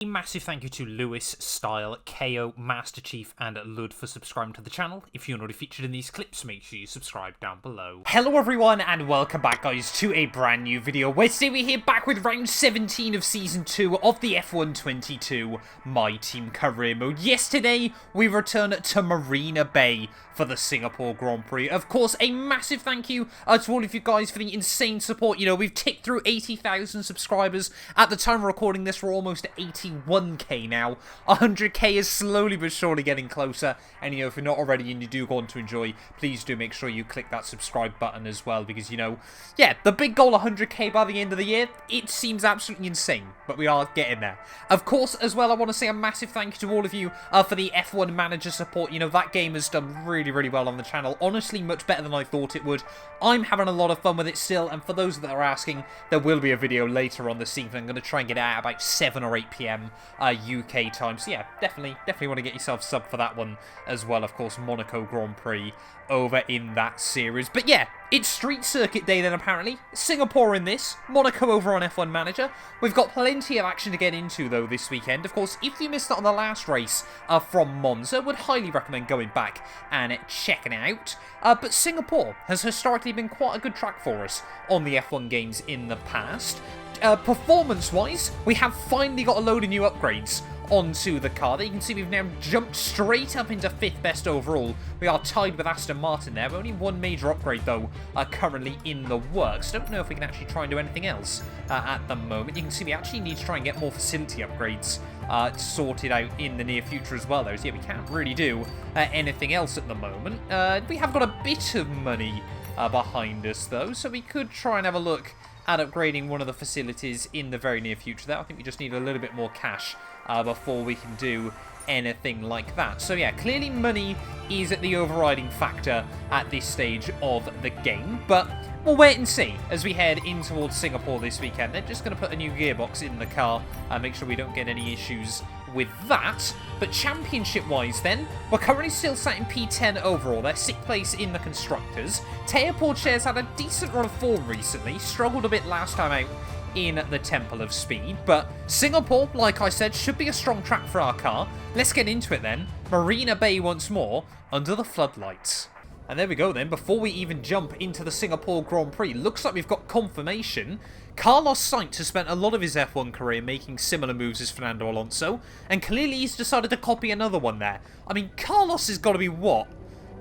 A massive thank you to Lewis, Style, KO, Master Chief, and Lud for subscribing to the channel. If you're not already featured in these clips, make sure you subscribe down below. Hello everyone, and welcome back guys to a brand new video, where today we're here back with round 17 of Season 2 of the F1 22 My Team Career Mode. Yesterday, we returned to Marina Bay for the Singapore Grand Prix. Of course, a massive thank you to all of you guys for the insane support. You know, we've ticked through 80,000 subscribers. At the time of recording this, we're almost at 81k now. 100k is slowly but surely getting closer. And, you know, if you're not already and you do want to enjoy, please do make sure you click that subscribe button as well. Because, you know, yeah, the big goal, 100k by the end of the year, it seems absolutely insane. But we are getting there. Of course, as well, I want to say a massive thank you to all of you for the F1 Manager support. You know, that game has done really well on the channel. Honestly, much better than I thought it would. I'm having a lot of fun with it still, and for those that are asking, there will be a video later on this evening. I'm going to try and get it out about 7 or 8 PM UK time. So yeah, definitely want to get yourself subbed for that one as well. Of course, Monaco Grand Prix over in that series. But yeah, it's Street Circuit Day then apparently. Singapore in this, Monaco over on F1 Manager. We've got plenty of action to get into though this weekend. Of course, if you missed out on the last race from Monza, would highly recommend going back and checking it out. But Singapore has historically been quite a good track for us on the F1 games in the past. Performance-wise, we have finally got a load of new upgrades onto the car. There you can see we've now jumped straight up into 5th best overall. We are tied with Aston Martin there. Only one major upgrade, though, currently in the works. Don't know if we can actually try and do anything else at the moment. You can see we actually need to try and get more facility upgrades sorted out in the near future as well, though. So, yeah, we can't really do anything else at the moment. We have got a bit of money behind us, though, so we could try and have a look at upgrading one of the facilities in the very near future there. I think we just need a little bit more cash before we can do anything like that. So yeah, clearly money is the overriding factor at this stage of the game, but we'll wait and see as we head in towards Singapore this weekend. They're just going to put a new gearbox in the car and make sure we don't get any issues with that. But championship-wise then, we're currently still sat in P10 overall. They're 6th place in the Constructors. Teo Porcher's had a decent run of form recently, struggled a bit last time out in the Temple of Speed, but Singapore, like I said, should be a strong track for our car. Let's get into it then. Marina Bay once more, under the floodlights. And there we go then, before we even jump into the Singapore Grand Prix, looks like we've got confirmation. Carlos Sainz has spent a lot of his F1 career making similar moves as Fernando Alonso, and clearly he's decided to copy another one there. I mean, Carlos has got to be, what,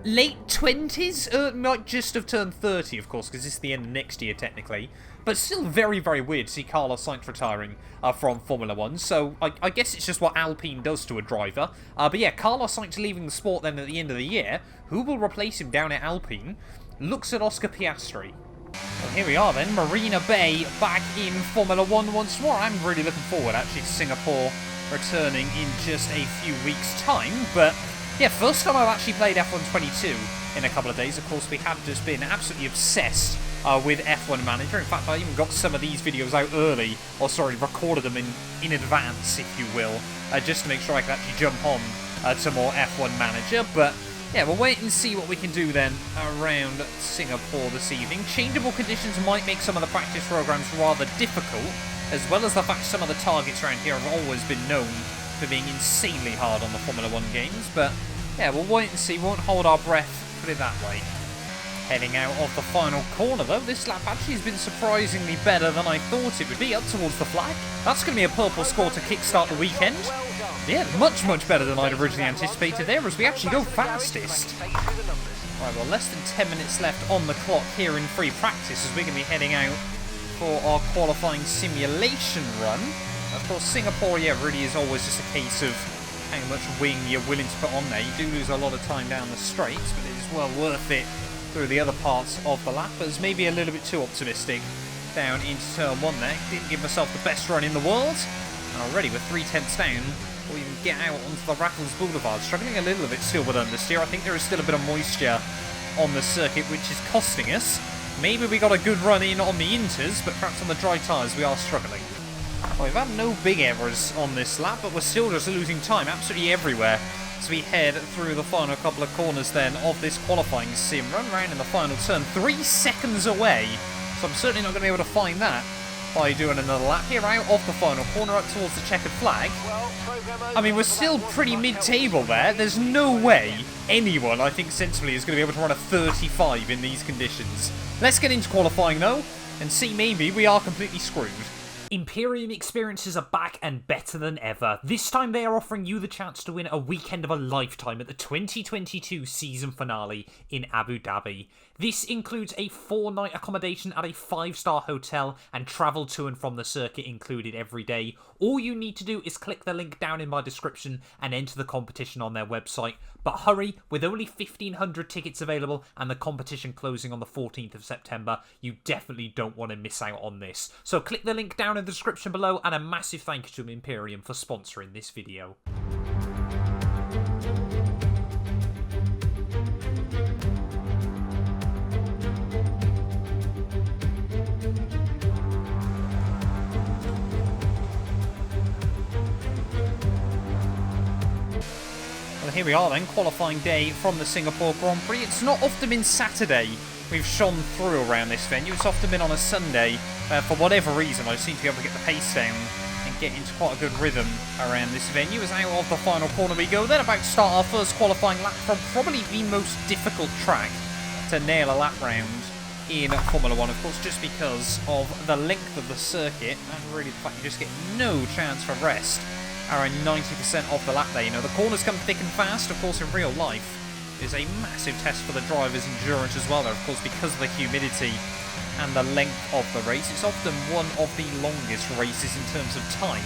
late 20s? Might just have turned 30, of course, because this is the end of next year, technically. But still very weird to see Carlos Sainz retiring from Formula 1. So I guess it's just what Alpine does to a driver. But yeah, Carlos Sainz leaving the sport then at the end of the year. Who will replace him down at Alpine? Looks at Oscar Piastri. Well, here we are then, Marina Bay back in Formula 1 once more. I'm really looking forward actually to Singapore returning in just a few weeks' time. But yeah, first time I've actually played F1 22 in a couple of days. Of course, we have just been absolutely obsessed with F1 Manager. In fact, I even got some of these videos out early, or sorry, recorded them in advance, if you will, just to make sure I can actually jump on to more F1 Manager. But yeah, we'll wait and see what we can do then around Singapore this evening. Changeable conditions might make some of the practice programs rather difficult, as well as the fact some of the targets around here have always been known for being insanely hard on the Formula 1 games. But yeah, we'll wait and see. We won't hold our breath, put it that way. Heading out of the final corner, though, this lap actually has been surprisingly better than I thought it would be, up towards the flag. That's going to be a purple score to kickstart the weekend. Yeah, much better than I'd originally anticipated there, as we actually go fastest. Right, well, less than 10 minutes left on the clock here in free practice, as we're going to be heading out for our qualifying simulation run. Of course, Singapore, yeah, really is always just a case of how much wing you're willing to put on there. You do lose a lot of time down the straights, but it is well worth it through the other parts of the lap. As maybe a little bit too optimistic down into turn 1 there. Didn't give myself the best run in the world. And already with 3/10 down, we'll even get out onto the Raffles Boulevard. Struggling a little bit still with understeer. I think there is still a bit of moisture on the circuit, which is costing us. Maybe we got a good run in on the inters, but perhaps on the dry tyres we are struggling. Well, we've had no big errors on this lap, but we're still just losing time absolutely everywhere as we head through the final couple of corners then of this qualifying sim. Run around in the final turn, 3 seconds away, so I'm certainly not going to be able to find that by doing another lap here out off the final corner up towards the checkered flag. I mean, we're still pretty mid-table there. There's no way anyone, I think, sensibly is going to be able to run a 35 in these conditions. Let's get into qualifying, though, and see maybe we are completely screwed. Imperium experiences are back and better than ever. This time they are offering you the chance to win a weekend of a lifetime at the 2022 season finale in Abu Dhabi. This includes a 4-night accommodation at a 5-star hotel and travel to and from the circuit included every day. All you need to do is click the link down in my description and enter the competition on their website. But hurry, with only 1,500 tickets available and the competition closing on the 14th of September, you definitely don't want to miss out on this. So click the link down in the description below, and a massive thank you to Imperium for sponsoring this video. Well, here we are then, qualifying day from the Singapore Grand Prix. It's not often been Saturday we've shone through around this venue. It's often been on a Sunday. For whatever reason, I seem to be able to get the pace down and get into quite a good rhythm around this venue. As out of the final corner we go, then about to start our first qualifying lap from probably the most difficult track to nail a lap round in Formula 1, of course, just because of the length of the circuit and really the fact you just get no chance for rest around 90% of the lap there. You know, the corners come thick and fast. Of course, in real life, is a massive test for the driver's endurance as well there, of course, because of the humidity and the length of the race. It's often one of the longest races in terms of time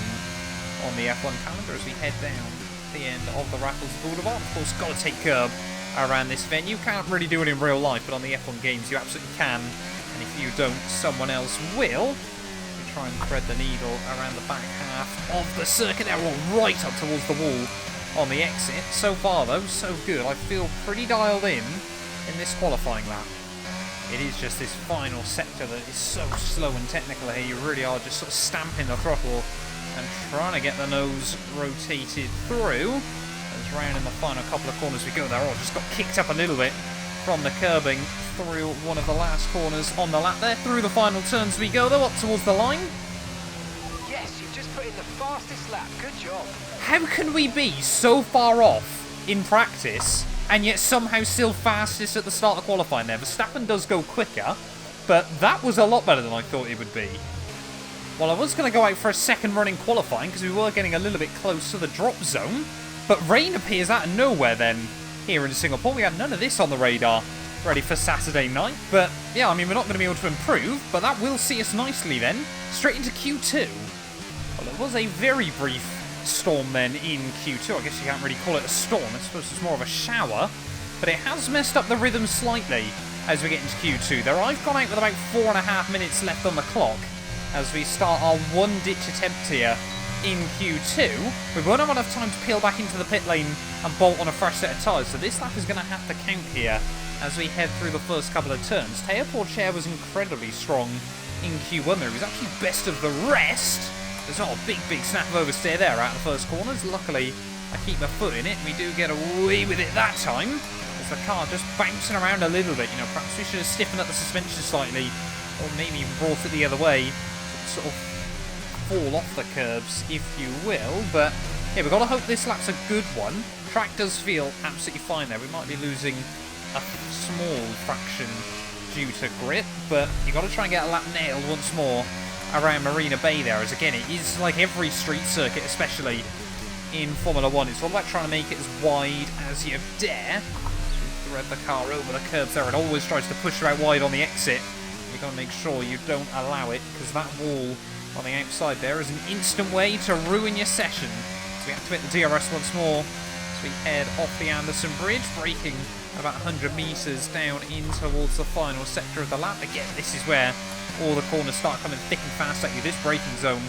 on the F1 calendar as we head down the end of the Raffles Boulevard. Of course, got to take curb around this venue. Can't really do it in real life, but on the F1 games you absolutely can. And if you don't, someone else will. We try and thread the needle around the back half of the circuit. They're all right up towards the wall on the exit. So far, though, so good. I feel pretty dialed in this qualifying lap. It is just this final sector that is so slow and technical here. You really are just sort of stamping the throttle and trying to get the nose rotated through. As round in the final couple of corners we go, they're all just got kicked up a little bit from the curbing through one of the last corners on the lap there. Through the final turns we go, though, up towards the line. Yes, you've just put in the fastest lap. Good job. How can we be so far off in practice and yet somehow still fastest at the start of qualifying there? Verstappen does go quicker, but that was a lot better than I thought it would be. Well, I was going to go out for a second run in qualifying because we were getting a little bit close to the drop zone, but rain appears out of nowhere then here in Singapore. We had none of this on the radar ready for Saturday night, but yeah, I mean, we're not going to be able to improve, but that will see us nicely then straight into Q2. Well, it was a very brief storm then in Q2. I guess you can't really call it a storm. I suppose it's more of a shower, but it has messed up the rhythm slightly as we get into Q2. There, I've gone out with about 4.5 minutes left on the clock as we start our one-ditch attempt here in Q2. We won't have enough time to peel back into the pit lane and bolt on a fresh set of tyres, so this lap is going to have to count here as we head through the first couple of turns. Teo Porcher was incredibly strong in Q1 there. He was actually best of the rest. There's not a big snap of oversteer there out of the first corners. Luckily, I keep my foot in it. We do get away with it that time. As the car just bouncing around a little bit. You know, perhaps we should have stiffened up the suspension slightly, or maybe even brought it the other way to sort of fall off the curbs, if you will. But yeah, we've got to hope this lap's a good one. Track does feel absolutely fine there. We might be losing a small fraction due to grip, but you've got to try and get a lap nailed once more around Marina Bay there, as again, it is like every street circuit, especially in Formula 1. It's all about trying to make it as wide as you dare. So thread the car over the curbs there. It always tries to push you out wide on the exit. You've got to make sure you don't allow it, because that wall on the outside there is an instant way to ruin your session. So we have to hit the DRS once more as we head off the Anderson Bridge, braking about 100 metres down in towards the final sector of the lap. Again, this is where all the corners start coming thick and fast at you. This braking zone,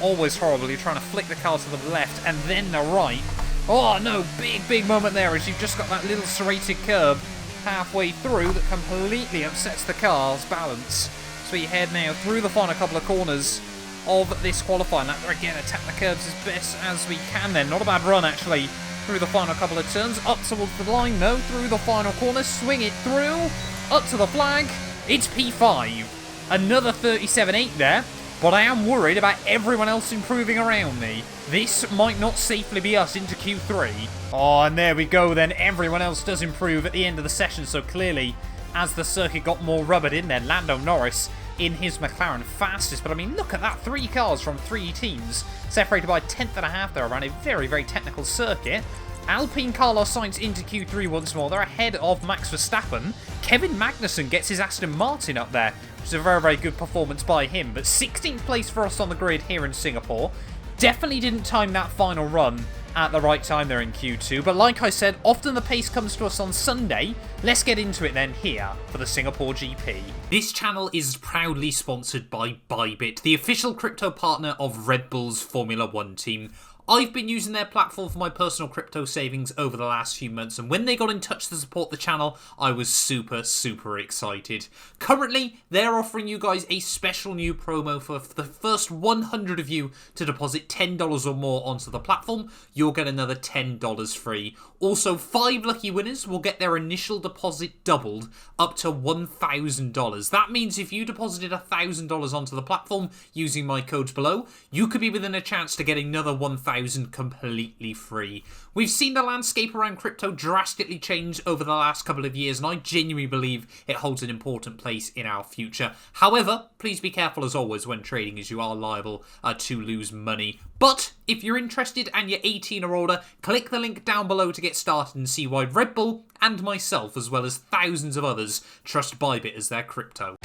always horrible. You're trying to flick the car to the left and then the right. Oh no, big moment there as you've just got that little serrated curb halfway through that completely upsets the car's balance. So we head now through the final couple of corners of this qualifying lap. Again, attack the curbs as best as we can then. Not a bad run, actually, through the final couple of turns. Up towards the line, though, through the final corner. Swing it through. Up to the flag. It's P5. Another 37.8 there. but I am worried about everyone else improving around me. This might not safely be us into Q3. Oh, and there we go then. Everyone else does improve at the end of the session, so clearly, as the circuit got more rubbered in there, Lando Norris in his McLaren fastest. But I mean, look at that. 3 cars from 3 teams, separated by a tenth and a half there around a very, very technical circuit. Alpine Carlos Sainz into Q3 once more. They're ahead of Max Verstappen. Kevin Magnussen gets his Aston Martin up there, which is a very, very good performance by him. But 16th place for us on the grid here in Singapore. Definitely didn't time that final run at the right time there in Q2. But like I said, often the pace comes to us on Sunday. Let's get into it then here for the Singapore GP. This channel is proudly sponsored by Bybit, the official crypto partner of Red Bull's Formula 1 team. I've been using their platform for my personal crypto savings over the last few months, and when they got in touch to support the channel, I was super, super excited. Currently, they're offering you guys a special new promo for the first 100 of you to deposit $10 or more onto the platform. You'll get another $10 free. Also, 5 lucky winners will get their initial deposit doubled up to $1,000. That means if you deposited $1,000 onto the platform using my codes below, you could be within a chance to get another $1,000 completely free. We've seen the landscape around crypto drastically change over the last couple of years, and I genuinely believe it holds an important place in our future. However, please be careful as always when trading, as you are liable to lose money. But if you're interested and you're 18 or older, click the link down below to get started and see why Red Bull and myself, as well as thousands of others, trust Bybit as their crypto.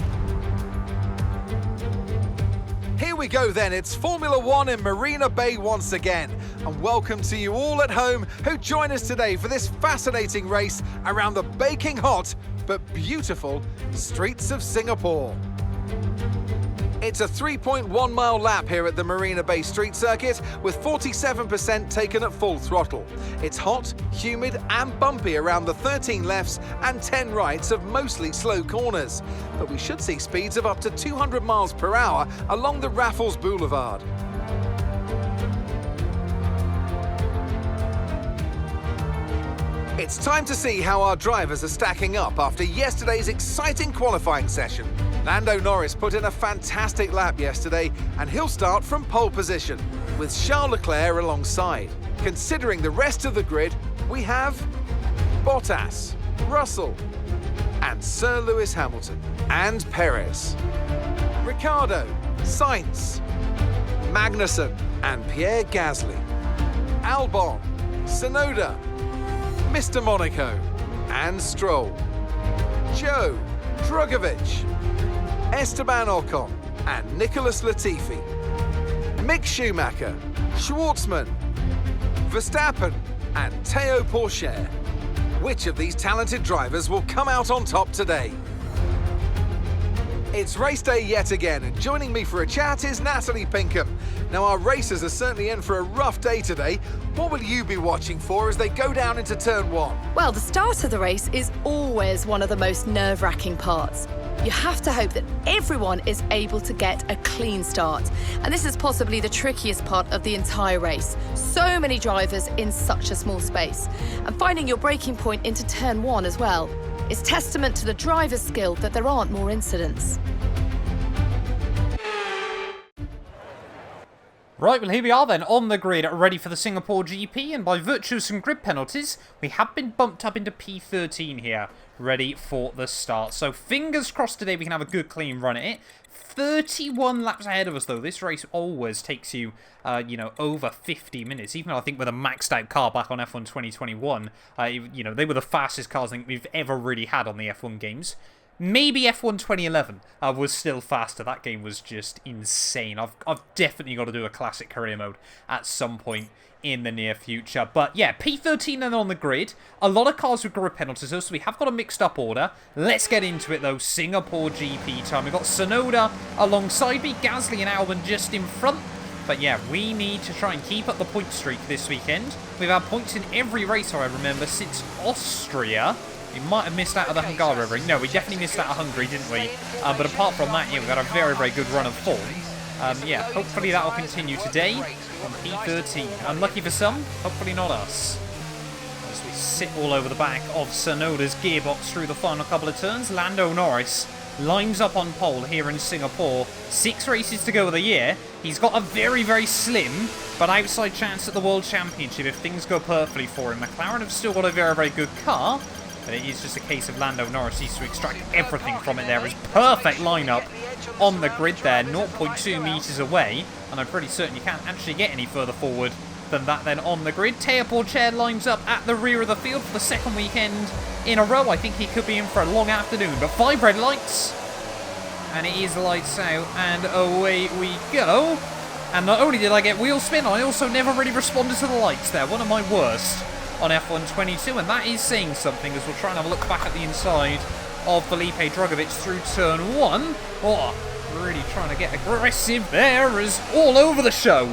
Here we go then, it's Formula 1 in Marina Bay once again, and welcome to you all at home who join us today for this fascinating race around the baking hot but beautiful streets of Singapore. It's a 3.1 mile lap here at the Marina Bay Street Circuit with 47% taken at full throttle. It's hot, humid and bumpy around the 13 lefts and 10 rights of mostly slow corners. But we should see speeds of up to 200 miles per hour along the Raffles Boulevard. It's time to see how our drivers are stacking up after yesterday's exciting qualifying session. Lando Norris put in a fantastic lap yesterday, and he'll start from pole position, with Charles Leclerc alongside. Considering the rest of the grid, we have Bottas, Russell, and Sir Lewis Hamilton, and PEREZ, Ricciardo, Sainz, Magnussen, and Pierre Gasly, Albon, Tsunoda, Mr. Monaco, and Stroll, Joe, Drugovich, Esteban Ocon, and Nicholas Latifi, Mick Schumacher, Schwartzman, Verstappen, and Théo Pourchaire. Which of these talented drivers will come out on top today? It's race day yet again, and joining me for a chat is Natalie Pinkham. Now, our racers are certainly in for a rough day today. What will you be watching for as they go down into turn 1? Well, the start of the race is always one of the most nerve-wracking parts. You have to hope that everyone is able to get a clean start. And this is possibly the trickiest part of the entire race. So many drivers in such a small space. And finding your braking point into turn 1 as well. It's testament to the driver's skill that there aren't more incidents. Right, well here we are then, on the grid, ready for the Singapore GP, and by virtue of some grid penalties, we have been bumped up into P13 here, ready for the start. So fingers crossed today we can have a good clean run at it. 31 laps ahead of us though. This race always takes you, over 50 minutes, even though I think with a maxed out car back on F1 2021, they were the fastest cars I think we've ever really had on the F1 games. Maybe F1 2011 was still faster. That game was just insane. I've definitely got to do a classic career mode at some point in the near future. But yeah, P13 then on the grid. A lot of cars with grid penalties, so we have got a mixed up order. Let's get into it though. Singapore GP time. We've got Tsunoda alongside me, Gasly and Albon just in front. But yeah, we need to try and keep up the point streak this weekend. We've had points in every race, I remember, since Austria. We might have missed out of the Hungary ring. No, we definitely missed out of Hungary, didn't we? But apart from that, yeah, we've got a very, very good run of form. Yeah, hopefully that will continue today on P13. Unlucky for some, hopefully not us. As we sit all over the back of Tsunoda's gearbox through the final couple of turns, Lando Norris lines up on pole here in Singapore. 6 races to go of the year. He's got a very, very slim but outside chance at the World Championship if things go perfectly for him. McLaren have still got a very, very good car, but it is just a case of Lando Norris needs to extract everything from it. There is perfect lineup on the grid there, 0.2 meters away, and I'm pretty certain you can't actually get any further forward than that then on the grid. Teo Porcher lines up at the rear of the field for the second weekend in a row. I think he could be in for a long afternoon, but 5 red lights, and it is lights out, and away we go. And not only did I get wheel spin, I also never really responded to the lights there. One of my worst on F1 22, and that is saying something as we'll try and have a look back at the inside of Felipe Drugovich through turn 1. Oh, really trying to get aggressive there as all over the show.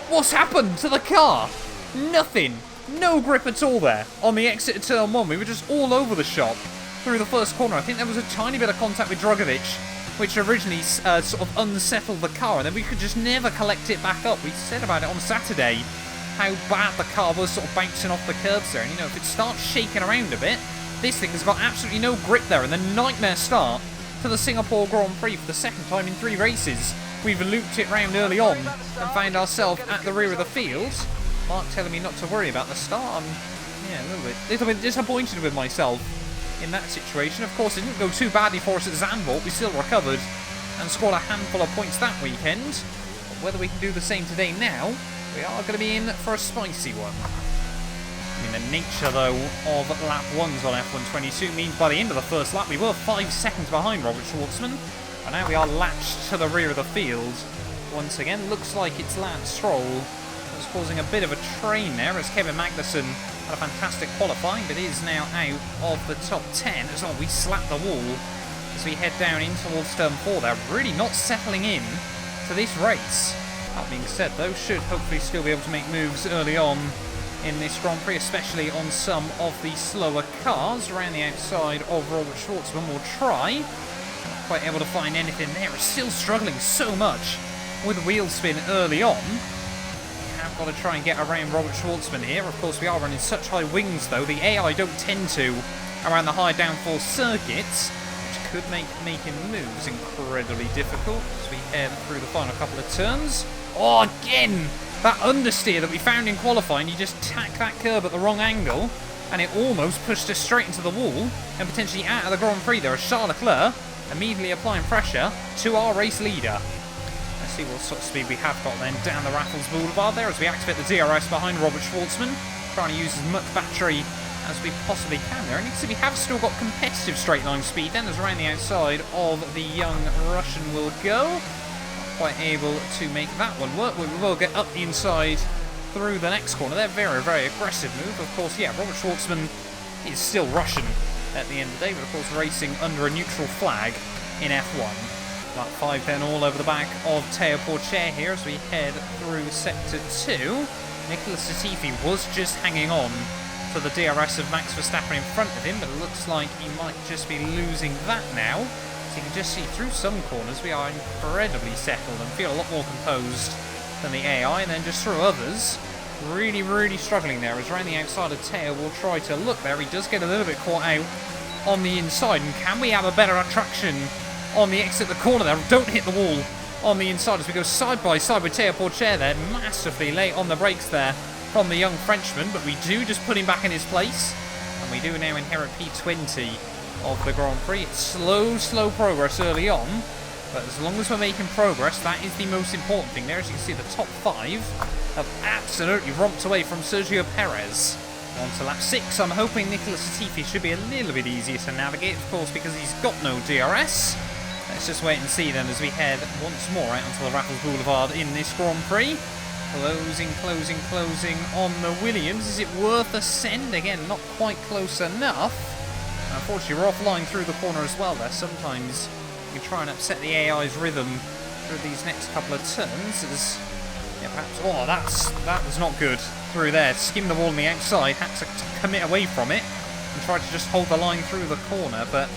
What's happened to the car? Nothing. No grip at all there. On the exit of turn 1, we were just all over the shop through the first corner. I think there was a tiny bit of contact with Drugovich, which originally sort of unsettled the car, and then we could just never collect it back up. We said about it on Saturday, how bad the car was sort of bouncing off the curbs there. And, you know, if it starts shaking around a bit, this thing has got absolutely no grip there. And the nightmare start to the Singapore Grand Prix for the second time in 3 races. We've looped it round early on and found ourselves at the rear of the field. Mark telling me not to worry about the start. I'm, yeah, a little bit disappointed with myself in that situation. Of course, it didn't go too badly for us at Zandvoort. We still recovered and scored a handful of points that weekend. But whether we can do the same today now, we are going to be in for a spicy one. I mean, the nature, though, of lap 1s on F1 22 means by the end of the first lap, we were 5 seconds behind Robert Schwartzman. And now we are latched to the rear of the field. Once again, looks like it's Lance Stroll that's causing a bit of a train there, as Kevin Magnussen had a fantastic qualifying, but is now out of the top 10. As well, we slap the wall as we head down in towards turn 4 there. Really not settling in to this race. That being said, though, should hopefully still be able to make moves early on in this Grand Prix, especially on some of the slower cars around the outside of Robert Schwartzman. We'll try. Not quite able to find anything there. We're still struggling so much with wheel spin early on. We have got to try and get around Robert Schwartzman here. Of course, we are running such high wings, though. The AI don't tend to around the high downforce circuits, which could make making moves incredibly difficult as we head through the final couple of turns. Oh, again! That understeer that we found in qualifying, you just tack that curb at the wrong angle, and it almost pushed us straight into the wall, and potentially out of the Grand Prix there, as Charles Leclerc immediately applying pressure to our race leader. Let's see what sort of speed we have got then down the Raffles Boulevard there as we activate the DRS behind Robert Schwartzman, trying to use as much battery as we possibly can there. And you can see we have still got competitive straight line speed then, as around the outside of the young Russian will go. Not quite able to make that one work, but we will get up the inside through the next corner. They're very, very aggressive move. Of course, yeah, Robert Schwartzman is still Russian at the end of the day, but of course racing under a neutral flag in F1. Lap 5 then all over the back of Teo Porcher here as we head through Sector 2. Nicholas Latifi was just hanging on to the DRS of Max Verstappen in front of him, but it looks like he might just be losing that now. So you can just see through some corners we are incredibly settled and feel a lot more composed than the AI, and then just through others, really, really struggling there. As around the outside of Teo will try to look there. He does get a little bit caught out on the inside, and can we have a better attraction on the exit of the corner there? Don't hit the wall on the inside as we go side by side with Teo Porcher there. Massively late on the brakes there from the young Frenchman, but we do just put him back in his place, and we do now inherit P20 of the Grand Prix. It's slow progress early on, but as long as we're making progress, that is the most important thing there. As you can see, the top 5 have absolutely romped away from Sergio Perez. On to lap 6, I'm hoping Nicholas Latifi should be a little bit easier to navigate, of course, because he's got no DRS. Let's just wait and see then as we head once more out onto the Raffles Boulevard in this Grand Prix. Closing on the Williams. Is it worth a send? Again, not quite close enough. Unfortunately, we're offline through the corner as well there. Sometimes you try and upset the AI's rhythm through these next couple of turns. As, yeah, perhaps, oh, that was not good through there. Skimmed the wall on the outside, had to commit away from it and try to just hold the line through the corner. But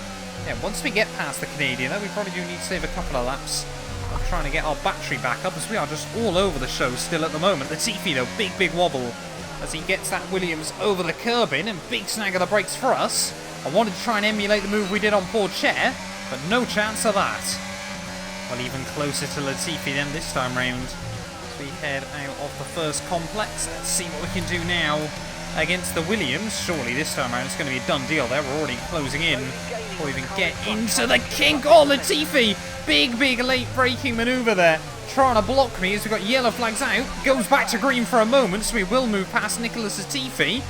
yeah, once we get past the Canadian, though, we probably do need to save a couple of laps of trying to get our battery back up, as we are just all over the show still at the moment. Latifi, though, big wobble as he gets that Williams over the curb in, and big snag of the brakes for us. I wanted to try and emulate the move we did on Porcher, but no chance of that. Well, even closer to Latifi then this time round. As we head out of the first complex, let's see what we can do now against the Williams. Surely this time around it's going to be a done deal there. We're already closing in before we even get into the kink. Oh, Latifi! Big late braking manoeuvre there. Trying to block me as we've got yellow flags out. Goes back to green for a moment, so we will move past Nicholas Latifi.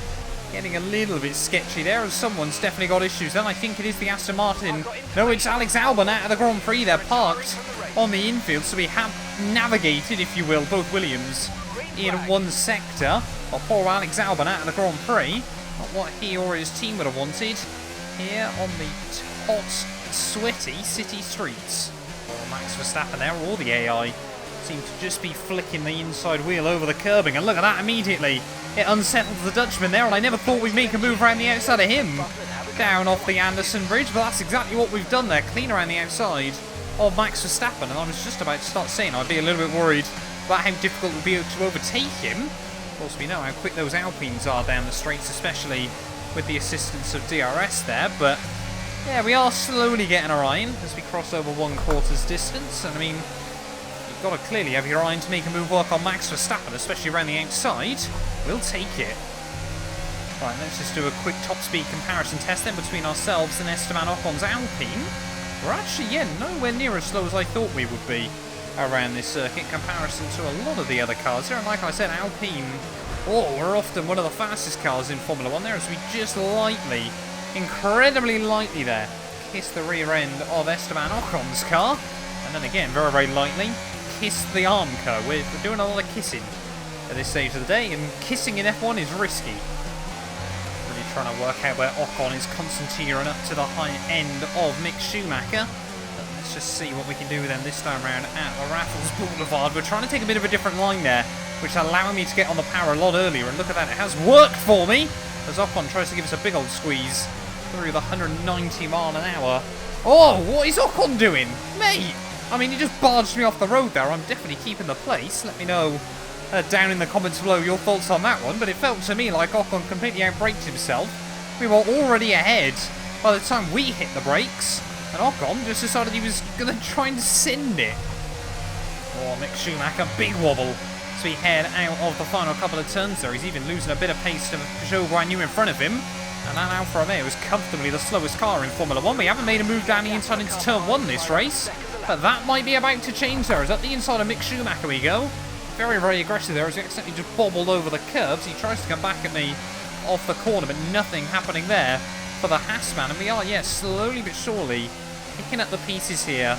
Getting a little bit sketchy there, as someone's definitely got issues. Then I think it is the Aston Martin. No, it's Alex Albon out of the Grand Prix. They're parked on the infield, so we have navigated, if you will, both Williams in one sector. But poor Alex Albon out of the Grand Prix. Not what he or his team would have wanted here on the hot, sweaty city streets. Well, Max Verstappen there, all the AI seem to just be flicking the inside wheel over the curbing, and look at that immediately. It unsettles the Dutchman there, and I never thought we'd make a move around the outside of him. Down off the Anderson Bridge, but that's exactly what we've done there. Clean around the outside of Max Verstappen, and I was just about to start saying I'd be a little bit worried about how difficult it would be to overtake him. Of course, we know how quick those Alpines are down the straights, especially with the assistance of DRS there, but yeah, we are slowly getting our eye in as we cross over 1/4's distance, and I mean, you've got to clearly have your eye in to make a move work on Max Verstappen, especially around the outside. We'll take it. Right, let's just do a quick top speed comparison test then between ourselves and Esteban Ocon's Alpine. We're actually, yeah, nowhere near as slow as I thought we would be around this circuit in comparison to a lot of the other cars here. And like I said, Alpine, oh, we're often one of the fastest cars in Formula 1 there, as we just lightly, incredibly lightly there, kiss the rear end of Esteban Ocon's car. And then again, very lightly, kiss the arm car. We're doing a lot of kissing at this stage of the day, and kissing in F1 is risky. Really trying to work out where Ocon is constantly tearing up to the high end of Mick Schumacher. But let's just see what we can do with them this time around at the Raffles Boulevard. We're trying to take a bit of a different line there, which allowed me to get on the power a lot earlier, and look at that, it has worked for me, as Ocon tries to give us a big old squeeze through the 190 mile an hour. Oh, what is Ocon doing? Mate! I mean, he just barged me off the road there. I'm definitely keeping the place. Let me know down in the comments below your thoughts on that one. But it felt to me like Ocon completely outbraked himself. We were already ahead by the time we hit the brakes. And Ocon just decided he was going to try and send it. Oh, Mick Schumacher, big wobble. So we head out of the final couple of turns there. He's even losing a bit of pace to Zhou Guanyu in front of him. And that Alfa Romeo is comfortably the slowest car in Formula 1. We haven't made a move down the inside into turn 1 this race. But that might be about to change there. As up the inside of Mick Schumacher we go. Very aggressive there as he accidentally just bobbled over the curbs. He tries to come back at me off the corner, but nothing happening there for the Haas-man. And we are, yes, slowly but surely picking up the pieces here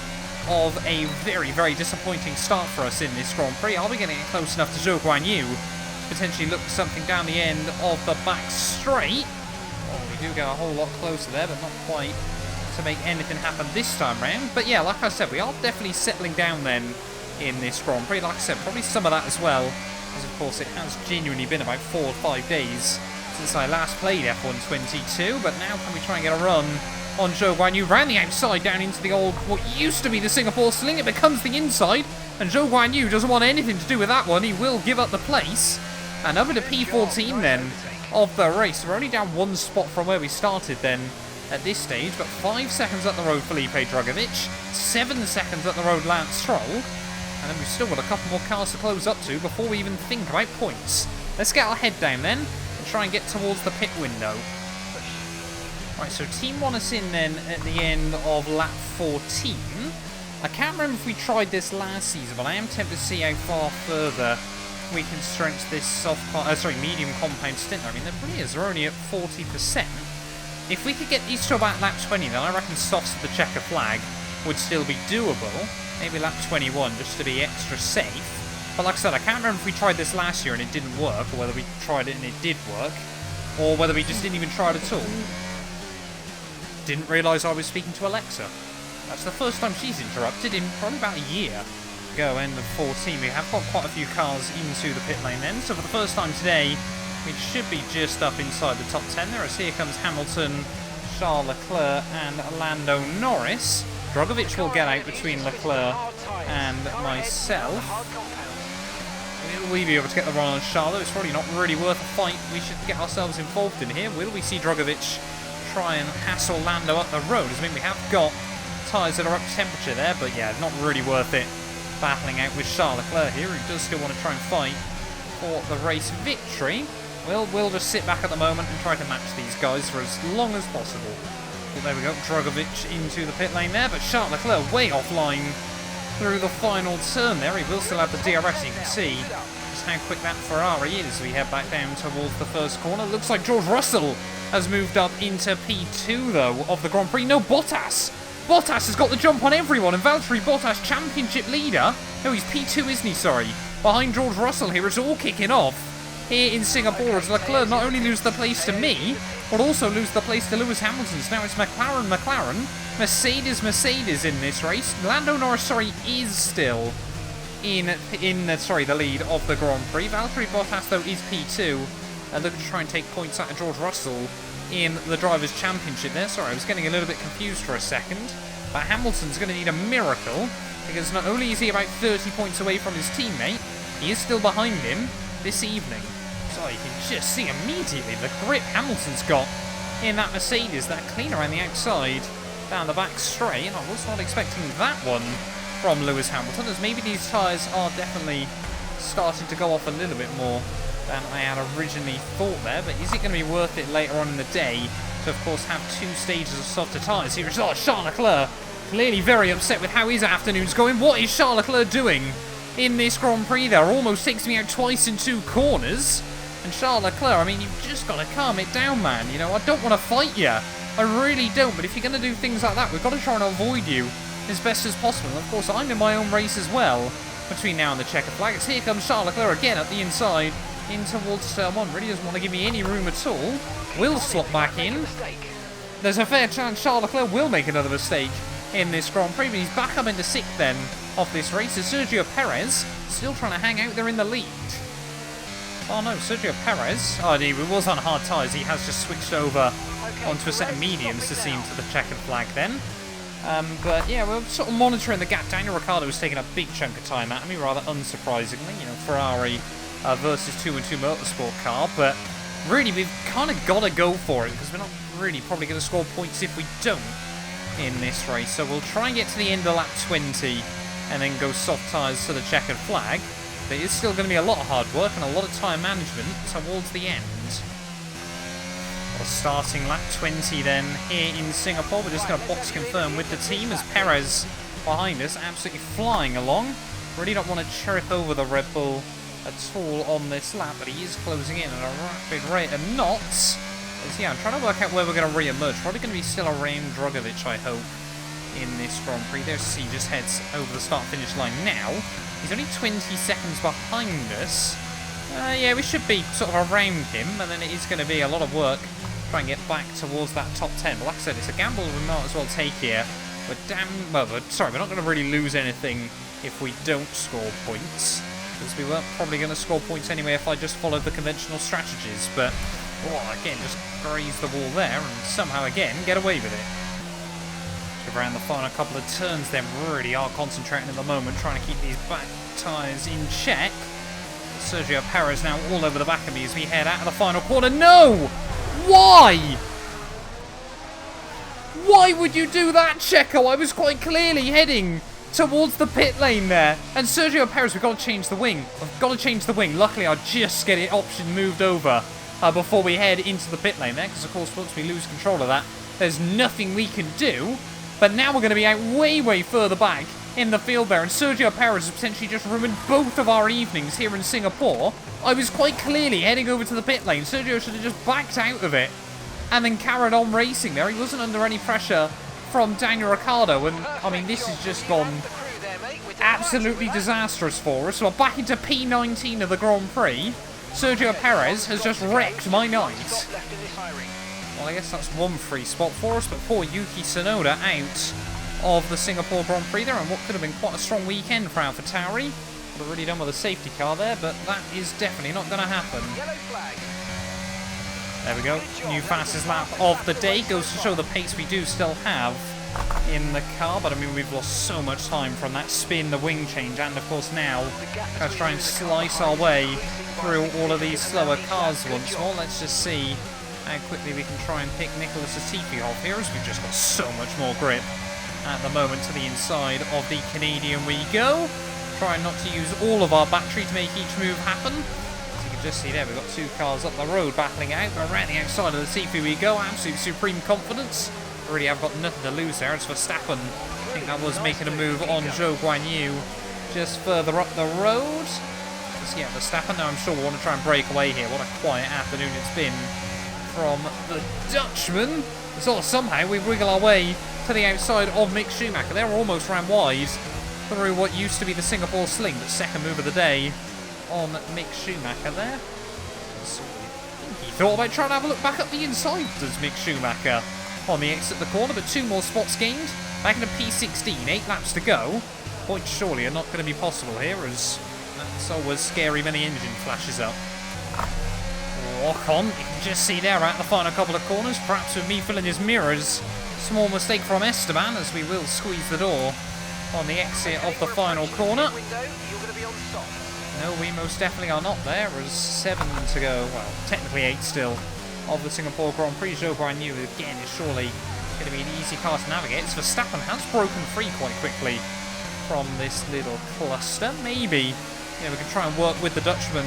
of a very disappointing start for us in this Grand Prix. Are we getting it close enough to Zhou Guanyu to potentially look for something down the end of the back straight? Oh, we do get a whole lot closer there, but not quite to make anything happen this time round. But yeah, like I said, we are definitely settling down then in this Grand Prix. Like I said, probably some of that as well, because of course it has genuinely been about 4 or 5 days since I last played F1 22. But now can we try and get a run on Zhou Guanyu round the outside down into the old, what used to be the Singapore sling. It becomes the inside, and Zhou Guanyu doesn't want anything to do with that one. He will give up the place. And over to P14 then of the race. We're only down 1 spot from where we started then at this stage, but 5 seconds up the road Felipe Drugovich, 7 seconds up the road Lance Stroll, and then we've still got a couple more cars to close up to before we even think about points. Let's get our head down then and try and get towards the pit window. Right, so Team want us in then at the end of lap 14. I can't remember if we tried this last season, but I am tempted to see how far further we can stretch this medium compound stint. I mean, the Brias are only at 40%. If we could get these to about lap 20, then I reckon softs of the checker flag would still be doable. Maybe lap 21, just to be extra safe. But like I said, I can't remember if we tried this last year and it didn't work, or whether we tried it and it did work, or whether we just didn't even try it at all. Didn't realise I was speaking to Alexa. That's the first time she's interrupted in probably about a year. Go end of 14. We have got quite a few cars into the pit lane then, so for the first time today, we should be just up inside the top 10 there, as here comes Hamilton, Charles Leclerc and Lando Norris. Drugovich will get out between Leclerc and myself. Will we be able to get the run on Charles? It's probably not really worth a fight we should get ourselves involved in here. Will we see Drugovich try and hassle Lando up the road? I mean, we have got tyres that are up to temperature there, but yeah, not really worth it battling out with Charles Leclerc here, who does still want to try and fight for the race victory. We'll just sit back at the moment and try to match these guys for as long as possible. Well, there we go, Drugovich into the pit lane there, but Charles Leclerc way offline through the final turn there. He will still have the DRS, you can see just how quick that Ferrari is. We head back down towards the first corner. Looks like George Russell has moved up into P2 though of the Grand Prix. No, Bottas! Bottas has got the jump on everyone, and Valtteri Bottas, championship leader. No, he's P2, isn't he? Sorry. Behind George Russell here. It's all kicking off here in Singapore as Leclerc not only lose the place to me, but also lose the place to Lewis Hamilton. So now it's McLaren, Mercedes in this race. Lando Norris, sorry, is still in the lead of the Grand Prix. Valtteri Bottas, though, is P2. And looking to try and take points out of George Russell in the Drivers' Championship there. Sorry, I was getting a little bit confused for a second. But Hamilton's going to need a miracle, because not only is he about 30 points away from his teammate, he is still behind him this evening. So you can just see immediately the grip Hamilton's got in that Mercedes, that clean around the outside, down the back straight. And I was not expecting that one from Lewis Hamilton, as maybe these tyres are definitely starting to go off a little bit more than I had originally thought there. But is it going to be worth it later on in the day to, of course, have 2 stages of softer tyres here? It's Charles Leclerc, clearly very upset with how his afternoon's going. What is Charles Leclerc doing in this Grand Prix there? Almost takes me out twice in 2 corners. And Charles Leclerc, I mean, you've just got to calm it down, man. You know, I don't want to fight you. I really don't. But if you're going to do things like that, we've got to try and avoid you as best as possible. And of course, I'm in my own race as well between now and the checker flag. It's here comes Charles Leclerc again at the inside in towards turn 1. Really doesn't want to give me any room at all. Will slot back in. There's a fair chance Charles Leclerc will make another mistake in this Grand Prix, but he's back up into 6th then of this race. As Sergio Perez still trying to hang out there in the lead. Oh no, Sergio Perez, oh he was on hard tyres, he has just switched over onto a set of mediums to see him to the checkered flag then. But yeah, we're sort of monitoring the gap. Daniel Ricciardo was taking a big chunk of time out of me, rather unsurprisingly. You know, Ferrari versus 2-2 Motorsport car, but really we've kind of got to go for it, because we're not really probably going to score points if we don't in this race. So we'll try and get to the end of lap 20 and then go soft tyres to the checkered flag. But it's still going to be a lot of hard work and a lot of time management towards the end. Well, starting lap 20 then here in Singapore. We're just going to box confirm with the team as Perez behind us, absolutely flying along. Really don't want to chirp over the Red Bull at all on this lap, but he is closing in at a rapid rate of knots. As, yeah, I'm trying to work out where we're going to re-emerge. Probably going to be still around Drugovich, I hope, in this Grand Prix. There's he just heads over the start-finish line now. He's only 20 seconds behind us. Yeah, we should be sort of around him, and then it is going to be a lot of work to try and get back towards that top 10. But like I said, it's a gamble we might as well take here. We're we're not going to really lose anything if we don't score points, because we weren't probably going to score points anyway if I just followed the conventional strategies. But, again, just graze the wall there and somehow, again, get away with it. Around the final couple of turns then, really are concentrating at the moment, trying to keep these back tyres in check. Sergio Perez now all over the back of me as we head out of the final corner. No! Why? Why would you do that, Checo? I was quite clearly heading towards the pit lane there. And Sergio Perez, we've got to change the wing. I've got to change the wing. Luckily, I just get it option moved over before we head into the pit lane there, because of course once we lose control of that, there's nothing we can do. But now we're going to be out way, way further back in the field there. And Sergio Perez has potentially just ruined both of our evenings here in Singapore. I was quite clearly heading over to the pit lane. Sergio should have just backed out of it and then carried on racing there. He wasn't under any pressure from Daniel Ricciardo. And, I mean, this has just gone absolutely disastrous for us. So we're back into P19 of the Grand Prix. Sergio Perez has just wrecked my night. Well, I guess that's one free spot for us, but poor Yuki Tsunoda out of the Singapore Grand Prix there, and what could have been quite a strong weekend for AlphaTauri. Would have really done with a safety car there, but that is definitely not going to happen. There we go. New fastest lap of the day. Goes to show the pace we do still have in the car, but I mean, we've lost so much time from that spin, the wing change, and of course now let's try and slice our way through all of these slower cars once more. Let's just see how quickly we can try and pick Nicholas Latifi off here, as we've just got so much more grip at the moment to the inside of the Canadian we go. Trying not to use all of our battery to make each move happen. As you can just see there, we've got 2 cars up the road battling out. But around the outside of the Tifu we go. Absolute supreme confidence. Really have got nothing to lose there. It's Verstappen. I think that was making a move on Zhou Guanyu just further up the road. So yeah, Verstappen now I'm sure will want to try and break away here. What a quiet afternoon it's been from the Dutchman. So somehow we wriggle our way to the outside of Mick Schumacher. They're almost ran wide through what used to be the Singapore Sling, the second move of the day on Mick Schumacher there. So I think he thought about trying to have a look back up the inside, does Mick Schumacher, on the exit of the corner, but 2 more spots gained. Back into P16, 8 laps to go. Points surely are not going to be possible here, as that's always scary when the engine flashes up. Walk on, you can just see there at the final couple of corners, perhaps with me filling his mirrors. Small mistake from Esteban, as we will squeeze the door on the exit of the final corner. No, we most definitely are not there, as 7 to go, well, technically 8 still, of the Singapore Grand Prix. Zhou Guanyu again is surely going to be an easy car to navigate. As Verstappen has broken free quite quickly from this little cluster. Maybe, we can try and work with the Dutchman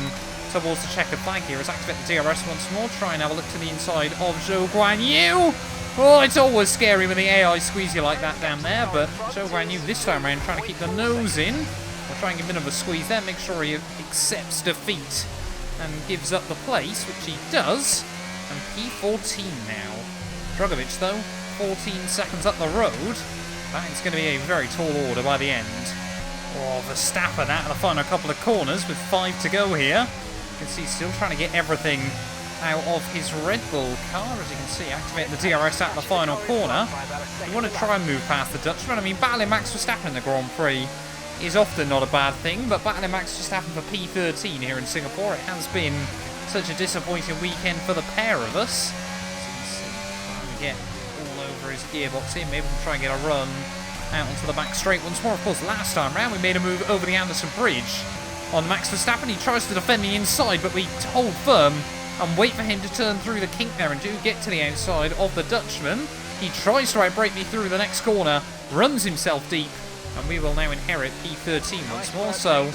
towards the checkered flag here. Let's activate the DRS once more. Try and have a look to the inside of Zhou Guanyu. Oh, it's always scary when the AI squeeze you like that down there, but Zhou Guanyu this time around trying to keep the nose in. We'll try and give him a bit of a squeeze there, make sure he accepts defeat and gives up the place, which he does. And P14 now. Drugovic, though, 14 seconds up the road. That is going to be a very tall order by the end. Oh, Verstappen out of the final couple of corners with 5 to go here. You can see still trying to get everything out of his Red Bull car. As you can see, activating the DRS out of the final corner. You want to try and move past the Dutchman. I mean, battling Max Verstappen in the Grand Prix is often not a bad thing, but battling Max Verstappen for P13 here in Singapore, it has been such a disappointing weekend for the pair of us. As you can see, trying to get all over his gearbox here. Maybe we'll try and get a run out onto the back straight once more. Of course, last time round we made a move over the Anderson Bridge on Max Verstappen. He tries to defend the inside, but we hold firm and wait for him to turn through the kink there and do get to the outside of the Dutchman. He tries to outbrake me through the next corner, runs himself deep, and we will now inherit P13 once more. So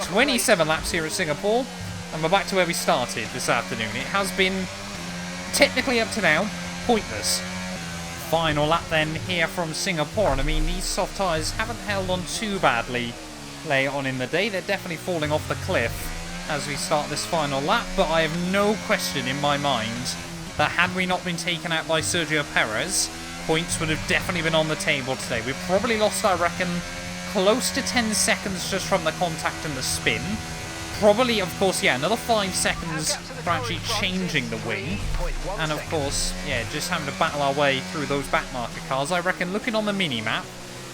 27 laps here at Singapore, and we're back to where we started this afternoon. It has been technically up to now pointless. Final lap then here from Singapore, and I mean these soft tyres haven't held on too badly later on in the day. They're definitely falling off the cliff as we start this final lap, but I have no question in my mind that had we not been taken out by Sergio Perez, points would have definitely been on the table today. We've probably lost, I reckon, close to 10 seconds just from the contact and the spin. Probably, of course, yeah, another 5 seconds for actually changing the wing. And of course, yeah, just having to battle our way through those backmarker cars. I reckon, looking on the mini-map,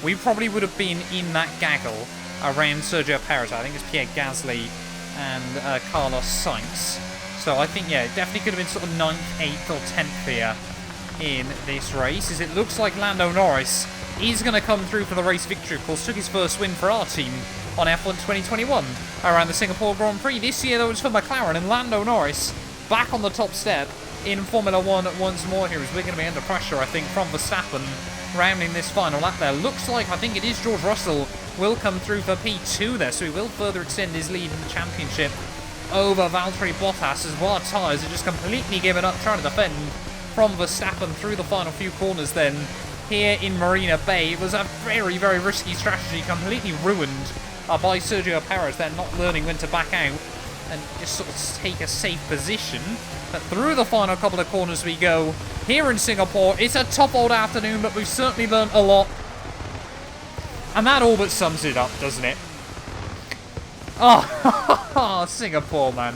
we probably would have been in that gaggle around Sergio Perez. I think it's Pierre Gasly and Carlos Sainz. So I think, yeah, it definitely could have been sort of 9th, 8th or 10th here in this race, as it looks like Lando Norris is going to come through for the race victory. Of course, took his first win for our team on F1 2021 around the Singapore Grand Prix. This year, though, it's for McLaren, and Lando Norris back on the top step in Formula 1 once more here, as we're going to be under pressure, I think, from Verstappen rounding this final lap there. Looks like, I think it is George Russell will come through for P2 there, so he will further extend his lead in the championship over Valtteri Bottas, as well as tyres are just completely given up trying to defend from Verstappen through the final few corners then here in Marina Bay. It was a very, very risky strategy, completely ruined by Sergio Perez then, not learning when to back out and just sort of take a safe position. But through the final couple of corners we go here in Singapore. It's a tough old afternoon, but we've certainly learned a lot. And that all but sums it up, doesn't it? Oh, Singapore, man.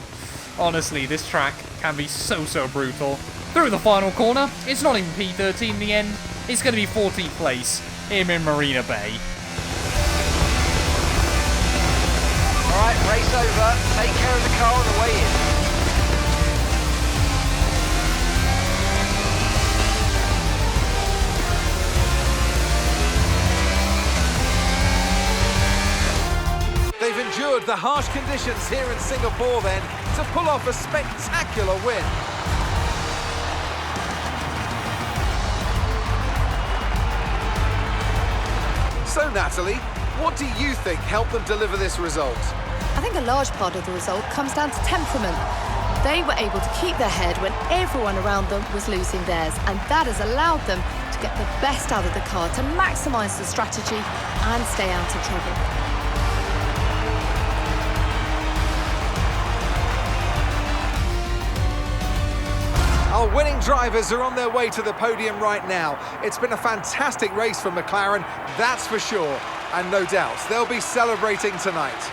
Honestly, this track can be so, so brutal. Through the final corner, it's not even P13 in the end. It's going to be 14th place here in Marina Bay. Alright, race over. Take care of the car on the way in. They've endured the harsh conditions here in Singapore then to pull off a spectacular win. So Natalie, what do you think helped them deliver this result? I think a large part of the result comes down to temperament. They were able to keep their head when everyone around them was losing theirs, and that has allowed them to get the best out of the car, to maximise the strategy and stay out of trouble. Our winning drivers are on their way to the podium right now. It's been a fantastic race for McLaren, that's for sure. And no doubt, they'll be celebrating tonight.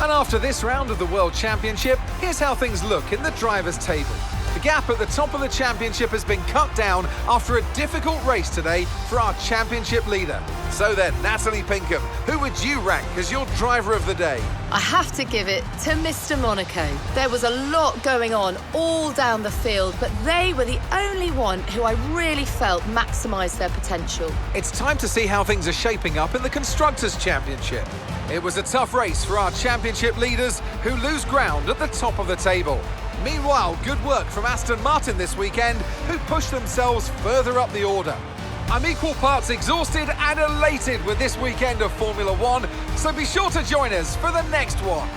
And after this round of the World Championship, here's how things look in the drivers' table. The gap at the top of the championship has been cut down after a difficult race today for our championship leader. So then, Natalie Pinkham, who would you rank as your driver of the day? I have to give it to Mr. Monaco. There was a lot going on all down the field, but they were the only one who I really felt maximised their potential. It's time to see how things are shaping up in the Constructors' Championship. It was a tough race for our championship leaders who lose ground at the top of the table. Meanwhile, good work from Aston Martin this weekend, who pushed themselves further up the order. I'm equal parts exhausted and elated with this weekend of Formula One, so be sure to join us for the next one.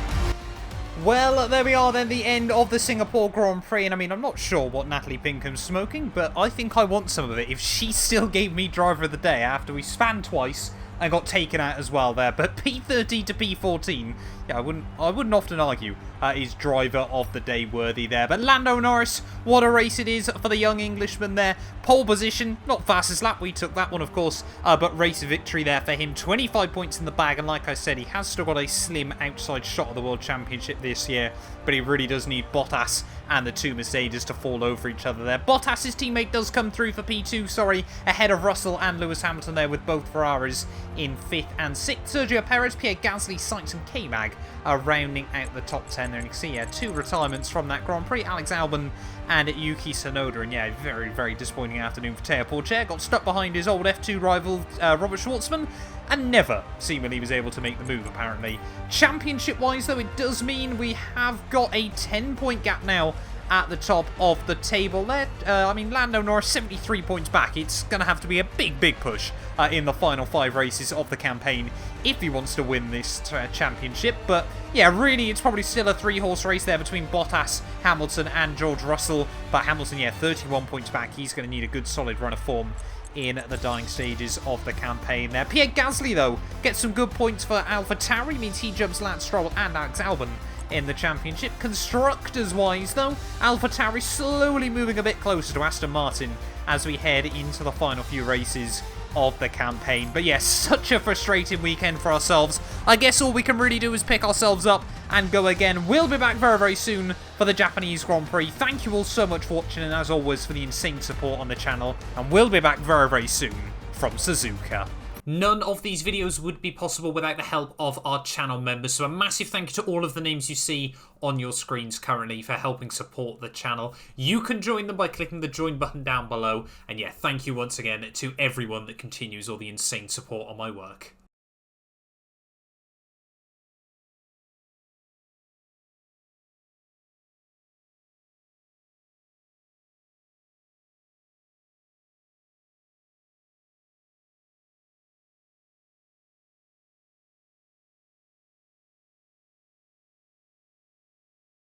Well, there we are then, the end of the Singapore Grand Prix, and I mean, I'm not sure what Natalie Pinkham's smoking, but I think I want some of it if she still gave me driver of the day after we span twice and got taken out as well there. But P30 to P14, yeah, I wouldn't often argue is driver of the day worthy there. But Lando Norris, what a race it is for the young Englishman there. Pole position, not fastest lap, we took that one of course, but race victory there for him. 25 points in the bag, and like I said, he has still got a slim outside shot of the World Championship this year, but he really does need Bottas and the two Mercedes to fall over each other there. Bottas' teammate does come through for P2, ahead of Russell and Lewis Hamilton there, with both Ferraris in 5th and 6th. Sergio Perez, Pierre Gasly, Sainz and K-Mag are rounding out the top 10 there. And you can see, yeah, 2 retirements from that Grand Prix, Alex Albon and Yuki Tsunoda. And yeah, very, very disappointing afternoon for Teo Porcher. Got stuck behind his old F2 rival, Robert Schwartzman, and never seemingly was able to make the move, apparently. Championship-wise, though, it does mean we have got a 10-point gap now at the top of the table there. I mean, Lando Norris 73 points back. It's going to have to be a big, big push in the final 5 races of the campaign if he wants to win this championship. But yeah, really, it's probably still a 3-horse race there between Bottas, Hamilton and George Russell. But Hamilton, yeah, 31 points back. He's going to need a good solid run of form in the dying stages of the campaign there. Pierre Gasly, though, gets some good points for AlphaTauri. Means he jumps Lance Stroll and Alex Albon in the championship. Constructors-wise, though, AlphaTauri slowly moving a bit closer to Aston Martin as we head into the final few races of the campaign. But yes, such a frustrating weekend for ourselves. I guess all we can really do is pick ourselves up and go again. We'll be back very, very soon for the Japanese Grand Prix. Thank you all so much for watching, and as always, for the insane support on the channel. And we'll be back very, very soon from Suzuka. None of these videos would be possible without the help of our channel members, so a massive thank you to all of the names you see on your screens currently for helping support the channel. You can join them by clicking the join button down below, and yeah, thank you once again to everyone that continues all the insane support on my work.